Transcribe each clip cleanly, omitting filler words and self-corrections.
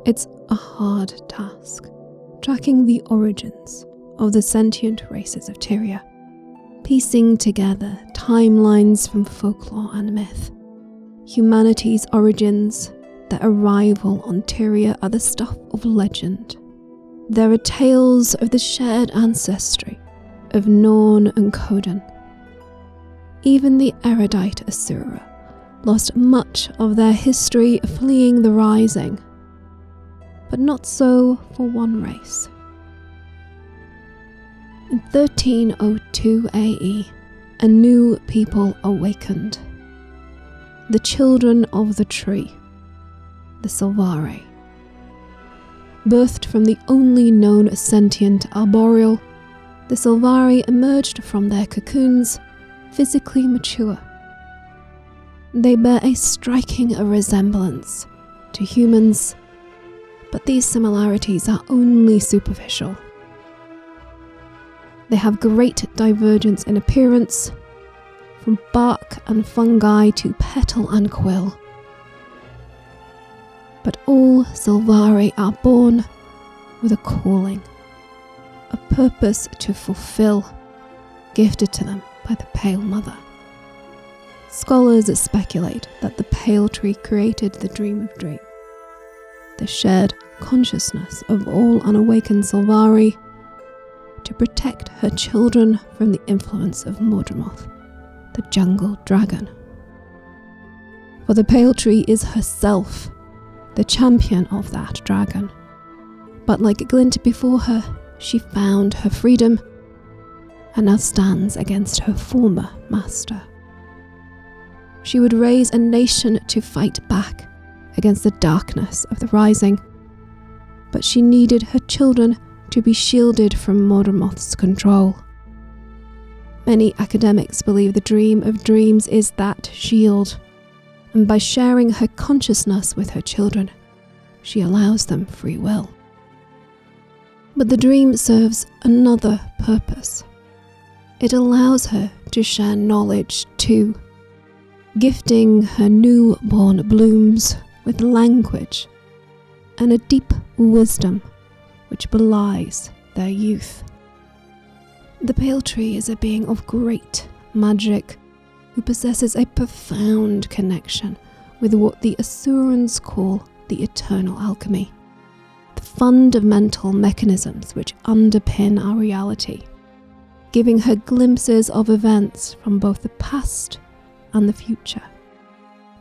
It's a hard task, tracking the origins of the sentient races of Tyria, piecing together timelines from folklore and myth. Humanity's origins, their arrival on Tyria are the stuff of legend. There are tales of the shared ancestry of Norn and Codan. Even the erudite Asura lost much of their history fleeing the Rising, but not so for one race. In 1302 AE, a new people awakened. The children of the tree, the Sylvari. Birthed from the only known sentient arboreal, the Sylvari emerged from their cocoons, physically mature. They bear a striking resemblance to humans, but these similarities are only superficial. They have great divergence in appearance, from bark and fungi to petal and quill. But all Sylvari are born with a calling, a purpose to fulfill, gifted to them by the Pale Mother. Scholars speculate that the Pale Tree created the Dream of Dream, the shared consciousness of all unawakened Sylvari, to protect her children from the influence of Mordramoth, the jungle dragon. For the Pale Tree is herself the champion of that dragon, but like Glint before her, she found her freedom and now stands against her former master. She would raise a nation to fight back against the darkness of the Rising, but she needed her children to be shielded from Mordramoth's control. Many academics believe the Dream of Dreams is that shield, and by sharing her consciousness with her children, she allows them free will. But the dream serves another purpose. It allows her to share knowledge too, gifting her newborn blooms with language and a deep wisdom which belies their youth. The Pale Tree is a being of great magic who possesses a profound connection with what the Asurans call the eternal alchemy, the fundamental mechanisms which underpin our reality, giving her glimpses of events from both the past and the future.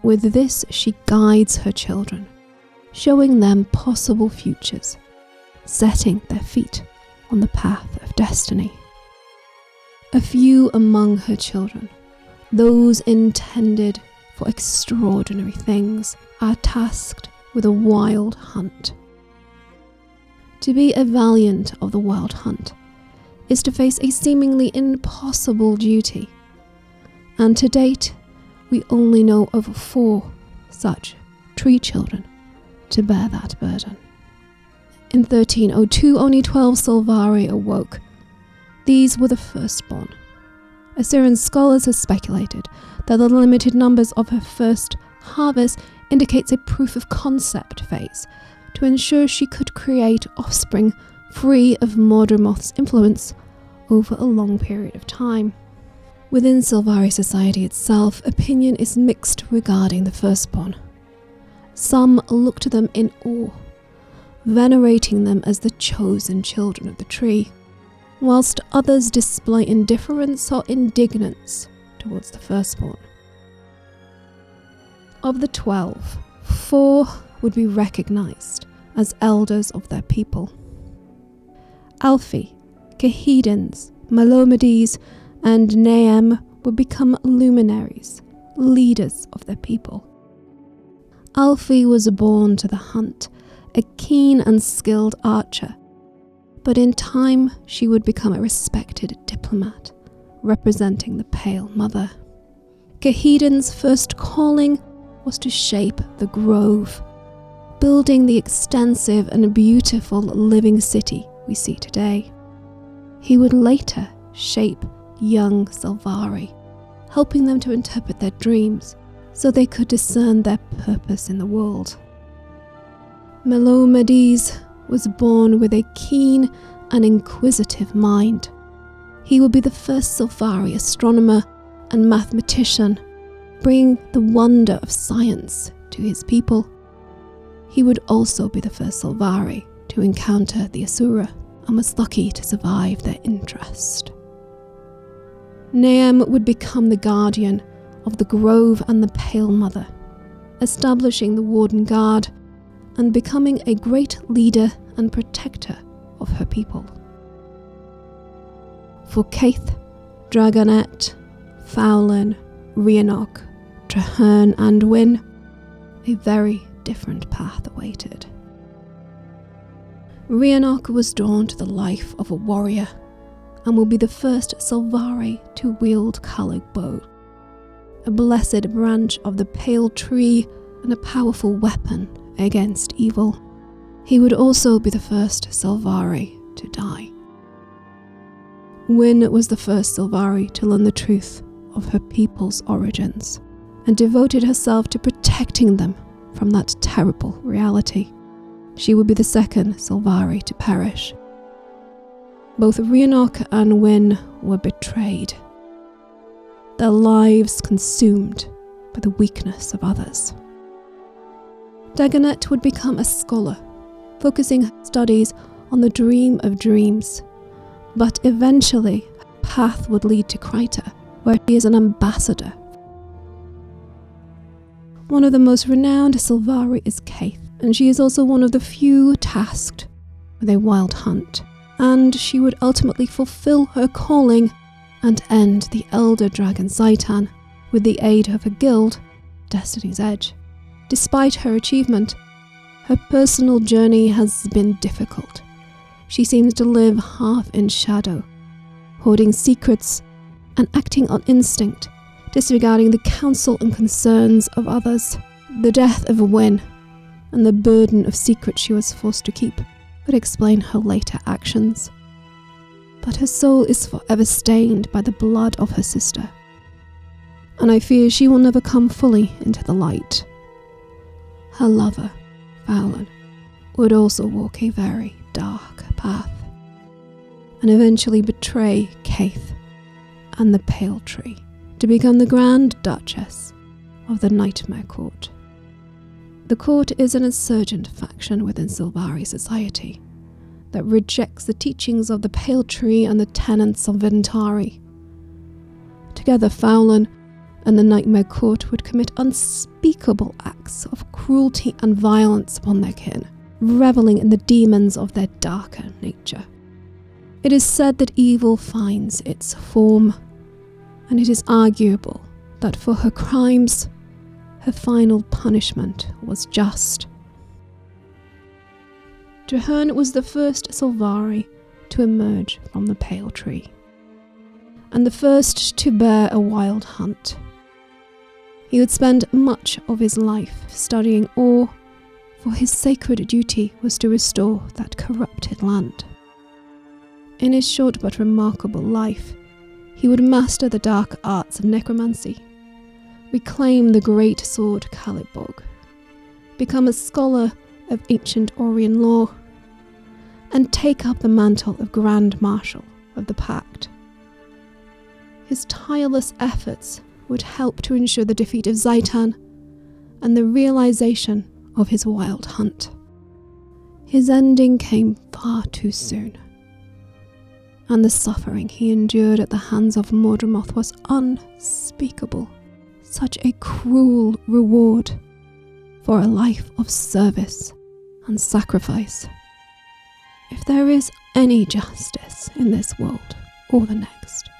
With this, she guides her children, showing them possible futures, setting their feet on the path of destiny. A few among her children, those intended for extraordinary things, are tasked with a wild hunt. To be a valiant of the wild hunt is to face a seemingly impossible duty, and to date, we only know of 4 such tree children to bear that burden. In 1302, only 12 Sylvari awoke. These were the Firstborn. Assyrian scholars have speculated that the limited numbers of her first harvest indicates a proof of concept phase to ensure she could create offspring free of Mordramoth's influence over a long period of time. Within Sylvari society itself, opinion is mixed regarding the Firstborn. Some look to them in awe, venerating them as the chosen children of the tree, whilst others display indifference or indignance towards the Firstborn. Of the 12, 4 would be recognised as elders of their people. Alfie, Cahedans, Malomedes, and Naem would become luminaries, leaders of their people. Alfie was born to the hunt, a keen and skilled archer, but in time she would become a respected diplomat, representing the Pale Mother. Cahedans' first calling was to shape the Grove, building the extensive and beautiful living city we see today. He would later shape young Sylvari, helping them to interpret their dreams so they could discern their purpose in the world. Melomedes was born with a keen and inquisitive mind. He would be the first Sylvari astronomer and mathematician, bringing the wonder of science to his people. He would also be the first Sylvari to encounter the Asura and was lucky to survive their interest. Naem would become the guardian of the Grove and the Pale Mother, establishing the Warden Guard and becoming a great leader and protector of her people. For Kaith, Dragonet, Fowlin, Rhiannoch, Trahearne and Wyn, a very different path awaited. Rhiannoch was drawn to the life of a warrior and will be the first Sylvari to wield Calig bow, a blessed branch of the Pale Tree and a powerful weapon against evil. He would also be the first Sylvari to die. Wyn was the first Sylvari to learn the truth of her people's origins and devoted herself to protecting them from that terrible reality. She would be the second Sylvari to perish. Both Rhiannoch and Wyn were betrayed, their lives consumed by the weakness of others. Dagonet would become a scholar, focusing her studies on the dream of dreams, but eventually her path would lead to Kryta, where she is an ambassador. One of the most renowned Sylvari is Kaith, and she is also one of the few tasked with a wild hunt, and she would ultimately fulfill her calling and end the elder dragon Zaitan with the aid of her guild, Destiny's Edge. Despite her achievement, her personal journey has been difficult. She seems to live half in shadow, hoarding secrets and acting on instinct, disregarding the counsel and concerns of others. The death of Wyn and the burden of secrets she was forced to keep would explain her later actions. But her soul is forever stained by the blood of her sister, and I fear she will never come fully into the light. Her lover, Fowlin, would also walk a very dark path, and eventually betray Kaith and the Pale Tree to become the Grand Duchess of the Nightmare Court. The court is an insurgent faction within Sylvari society that rejects the teachings of the Pale Tree and the tenets of Ventari. Together, Fowlin and the Nightmare Court would commit unspeakable acts of cruelty and violence upon their kin, reveling in the demons of their darker nature. It is said that evil finds its form, and it is arguable that for her crimes, her final punishment was just. Trahearne was the first Sylvari to emerge from the Pale Tree, and the first to bear a wild hunt. He would spend much of his life studying ore, for his sacred duty was to restore that corrupted land. In his short but remarkable life, he would master the dark arts of necromancy, reclaim the great sword Calibog, become a scholar of ancient Orion law, and take up the mantle of Grand Marshal of the Pact. His tireless efforts would help to ensure the defeat of Zaitan and the realization of his wild hunt. His ending came far too soon, and the suffering he endured at the hands of Mordramoth was unspeakable. Such a cruel reward for a life of service and sacrifice. If there is any justice in this world or the next,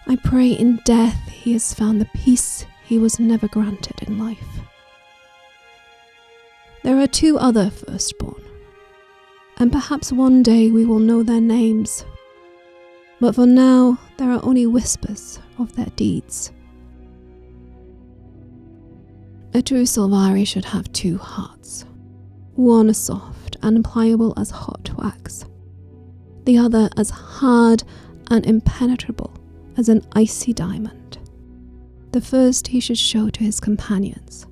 I pray in death he has found the peace he was never granted in life. There are 2 other Firstborn, and perhaps one day we will know their names, but for now there are only whispers of their deeds. A true Sylvari should have 2 hearts, one soft and pliable as hot wax, the other as hard and impenetrable as an icy diamond. The first he should show to his companions,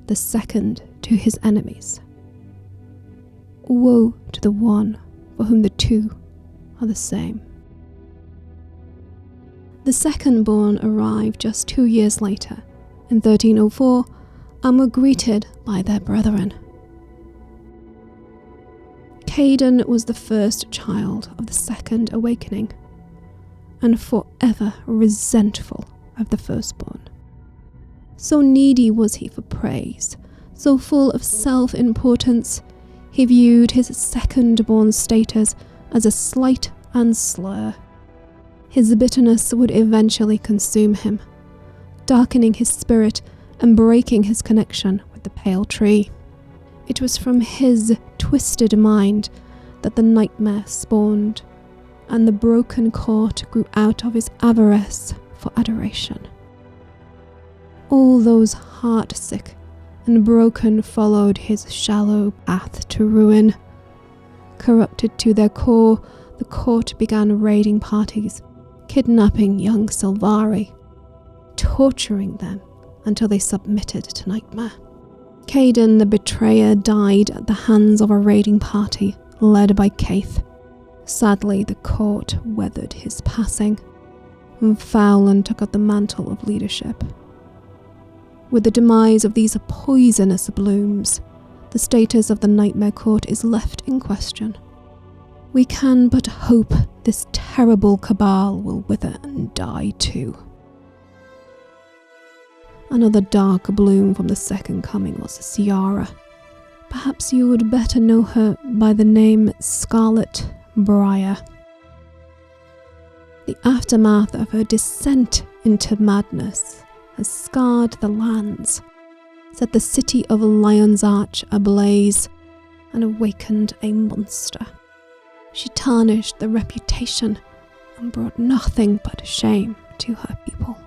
the second to his enemies. woe to the one for whom the two are the same. The second-born arrived just 2 years later, in 1304, and were greeted by their brethren. Caden was the first child of the Second Awakening, and forever resentful of the Firstborn. So needy was he for praise, so full of self-importance, he viewed his second-born status as a slight and slur. His bitterness would eventually consume him, darkening his spirit and breaking his connection with the pale tree. It was from his twisted mind that the nightmare spawned, and the broken court grew out of his avarice for adoration. All those heart-sick and broken followed his shallow path to ruin. Corrupted to their core, the court began raiding parties, kidnapping young Sylvari, torturing them until they submitted to nightmare. Caden the betrayer died at the hands of a raiding party led by Caith. Sadly, the court weathered his passing, and Fowlan took up the mantle of leadership. With the demise of these poisonous blooms, the status of the Nightmare Court is left in question. We can but hope this terrible cabal will wither and die too. Another dark bloom from the Second Coming was Ciara. Perhaps you would better know her by the name Scarlet Briar. The aftermath of her descent into madness has scarred the lands, set the city of Lion's Arch ablaze, and awakened a monster. She tarnished the reputation and brought nothing but shame to her people.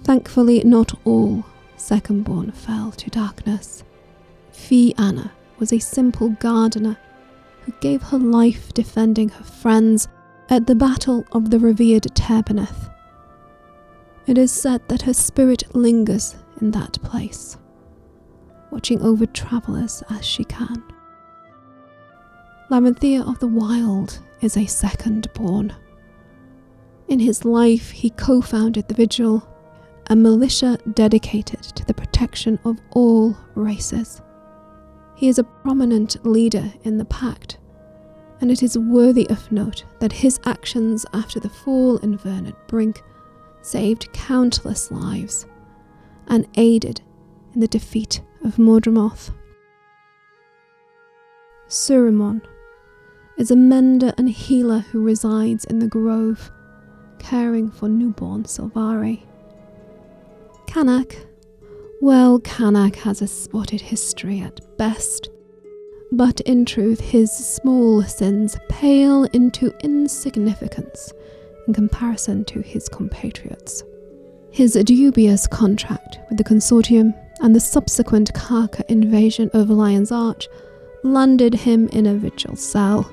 Thankfully, not all Secondborn fell to darkness. Fee Anna was a simple gardener who gave her life defending her friends at the Battle of the Revered Terbineth. It is said that her spirit lingers in that place, watching over travellers as she can. Larenthea of the Wild is a second-born. In his life, he co-founded the Vigil, a militia dedicated to the protection of all races. He is a prominent leader in the Pact, and it is worthy of note that his actions after the fall in Vernant Brink saved countless lives and aided in the defeat of Mordremoth. Surimon is a mender and healer who resides in the Grove, caring for newborn Sylvari. Canak has a spotted history at best, but in truth his small sins pale into insignificance in comparison to his compatriots. His dubious contract with the Consortium and the subsequent Karka invasion of Lion's Arch landed him in a Vigil cell,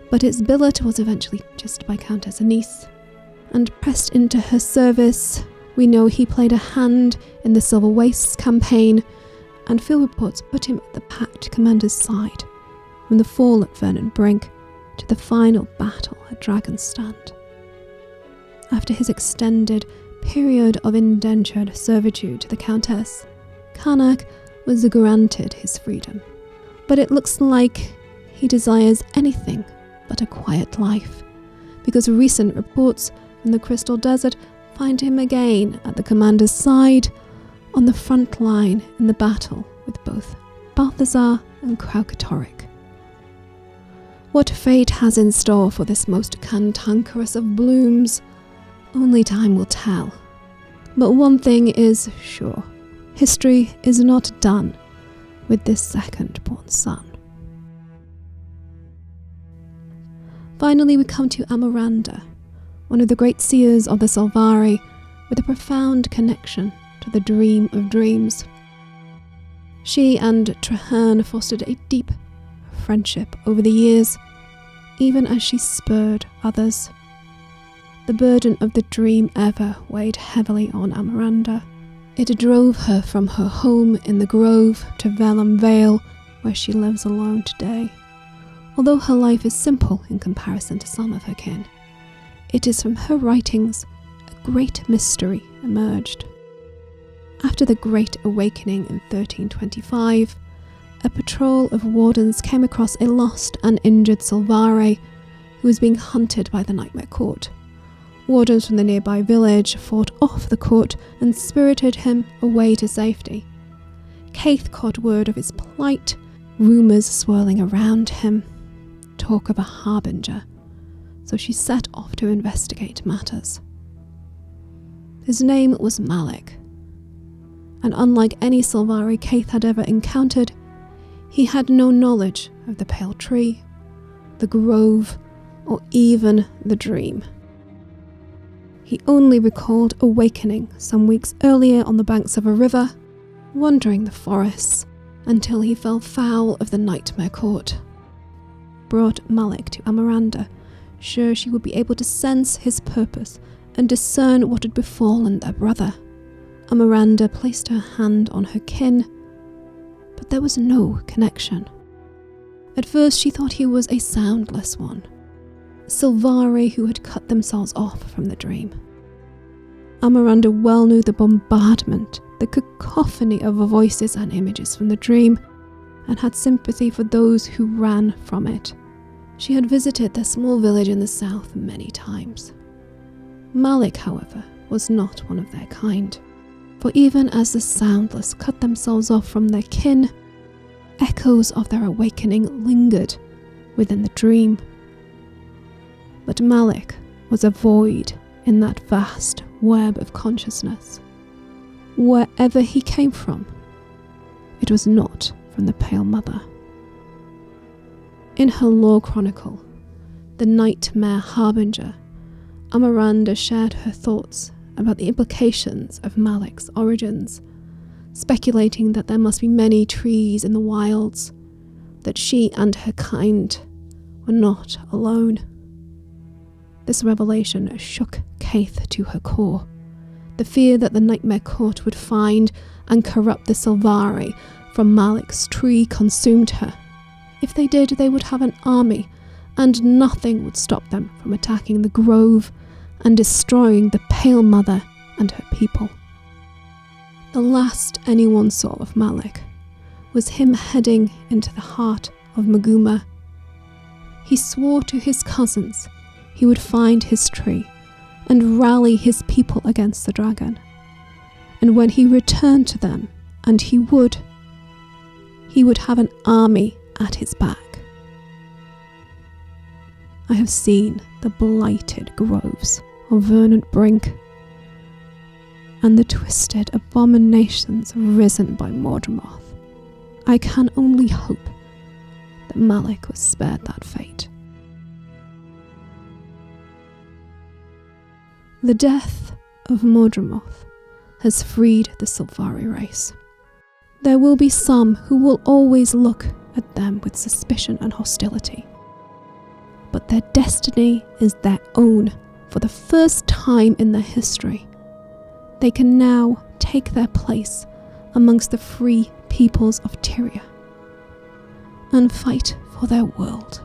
but its billet was eventually purchased by Countess Anise, and pressed into her service. We know he played a hand in the Silver Wastes campaign, and field reports put him at the Pact commander's side from the fall at Vernant Brink to the final battle at Dragonstand. After his extended period of indentured servitude to the Countess, Canak was granted his freedom, but it looks like he desires anything but a quiet life, because recent reports from the Crystal Desert find him again at the commander's side on the front line in the battle with both Balthazar and Kraukatoric. What fate has in store for this most cantankerous of blooms, only time will tell. But one thing is sure, history is not done with this second-born son. Finally, we come to Amaranda, one of the great seers of the Sylvari, with a profound connection to the Dream of Dreams. She and Trahearne fostered a deep friendship over the years, even as she spurred others. The burden of the dream ever weighed heavily on Amaranda. It drove her from her home in the Grove to Vellum Vale, where she lives alone today. Although her life is simple in comparison to some of her kin, it is from her writings a great mystery emerged. After the Great Awakening in 1325, a patrol of wardens came across a lost and injured Sylvari who was being hunted by the Nightmare Court. Wardens from the nearby village fought off the court and spirited him away to safety. Keith caught word of his plight, rumours swirling around him, talk of a harbinger, so she set off to investigate matters. His name was Malyck, and unlike any Sylvari Keith had ever encountered, he had no knowledge of the Pale Tree, the Grove, or even the Dream. He only recalled awakening some weeks earlier on the banks of a river, wandering the forests until he fell foul of the Nightmare Court. Brought Malyck to Amaranda, sure she would be able to sense his purpose and discern what had befallen their brother. Amaranda placed her hand on her kin, but there was no connection. At first she thought he was a soundless one, Sylvari who had cut themselves off from the dream. Amaranda well knew the bombardment, the cacophony of voices and images from the dream, and had sympathy for those who ran from it. She had visited their small village in the south many times. Malyck, however, was not one of their kind, for even as the soundless cut themselves off from their kin, echoes of their awakening lingered within the dream. But Malyck was a void in that vast web of consciousness. Wherever he came from, it was not from the Pale Mother. In her lore chronicle, The Nightmare Harbinger, Amaranda shared her thoughts about the implications of Malyck's origins, speculating that there must be many trees in the wilds, that she and her kind were not alone. This revelation shook Keith to her core. The fear that the Nightmare Court would find and corrupt the Sylvari from Malyck's tree consumed her. If they did, they would have an army, and nothing would stop them from attacking the Grove and destroying the Pale Mother and her people. The last anyone saw of Malyck was him heading into the heart of Maguma. He swore to his cousins he would find his tree and rally his people against the dragon. And when he returned to them, and he would have an army at his back. I have seen the blighted groves of verdant brink, and the twisted abominations risen by Mordremoth. I can only hope that Malyck was spared that fate. The death of Mordremoth has freed the Sylvari race. There will be some who will always look at them with suspicion and hostility. But their destiny is their own. For the first time in their history, they can now take their place amongst the free peoples of Tyria and fight for their world.